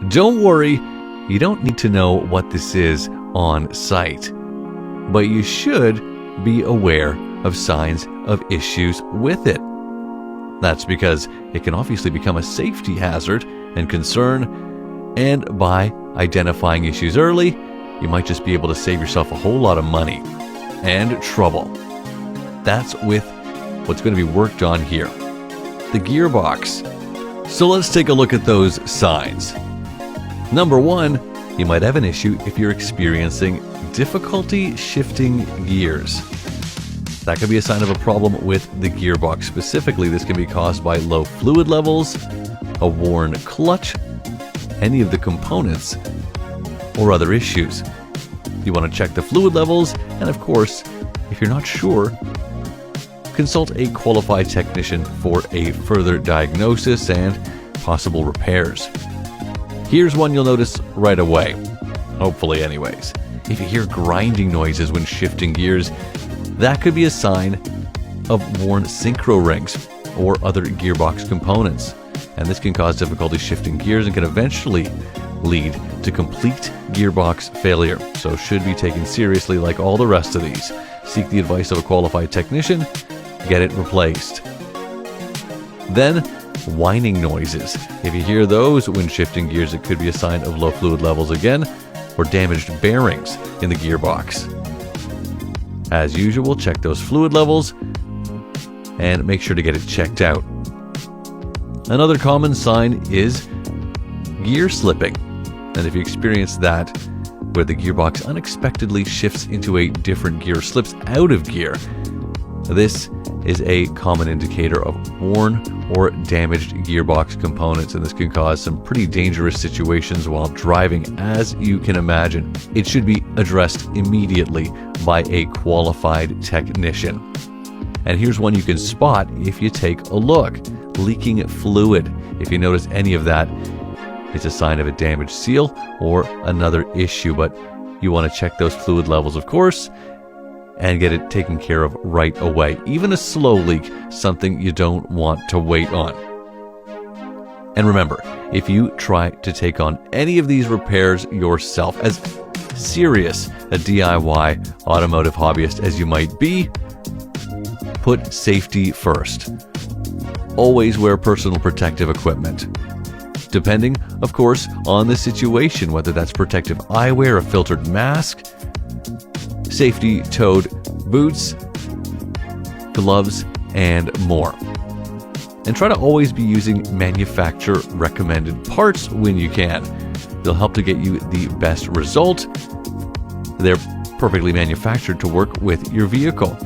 Don't worry, you don't need to know what this is on site, but you should be aware of signs of issues with it. That's because it can obviously become a safety hazard and concern, and by identifying issues early, you might just be able to save yourself a whole lot of money and trouble. That's with what's going to be worked on here, the gearbox. So let's take a look at those signs. Number one, you might have an issue if you're experiencing difficulty shifting gears. That could be a sign of a problem with the gearbox. Specifically, this can be caused by low fluid levels, a worn clutch, any of the components, or other issues. You want to check the fluid levels, and of course, if you're not sure, consult a qualified technician for a further diagnosis and possible repairs. Here's one you'll notice right away, hopefully anyways. If you hear grinding noises when shifting gears, that could be a sign of worn synchro rings or other gearbox components. And this can cause difficulty shifting gears and can eventually lead to complete gearbox failure. So should be taken seriously like all the rest of these. Seek the advice of a qualified technician, get it replaced. Then, whining noises. If you hear those when shifting gears, it could be a sign of low fluid levels again, or damaged bearings in the gearbox. As usual, check those fluid levels and make sure to get it checked out. Another common sign is gear slipping. And if you experience that, where the gearbox unexpectedly shifts into a different gear, slips out of gear, this is a common indicator of worn or damaged gearbox components, and this can cause some pretty dangerous situations while driving, as you can imagine. It should be addressed immediately by a qualified technician. And here's one you can spot if you take a look. Leaking fluid. If you notice any of that, it's a sign of a damaged seal or another issue, but you want to check those fluid levels, of course, and get it taken care of right away. Even a slow leak, something you don't want to wait on. And remember, if you try to take on any of these repairs yourself, as serious a DIY automotive hobbyist as you might be, put safety first. Always wear personal protective equipment. Depending, of course, on the situation, whether that's protective eyewear, a filtered mask, safety-toed boots, gloves, and more. And try to always be using manufacturer-recommended parts when you can. They'll help to get you the best result. They're perfectly manufactured to work with your vehicle.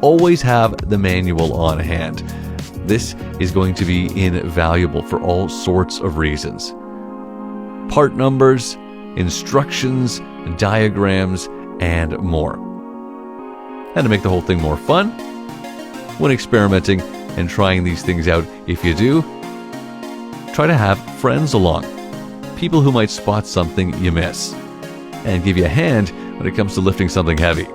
Always have the manual on hand. This is going to be invaluable for all sorts of reasons. Part numbers, instructions, diagrams, and more. And to make the whole thing more fun, when experimenting and trying these things out, if you do, try to have friends along. People who might spot something you miss and give you a hand when it comes to lifting something heavy.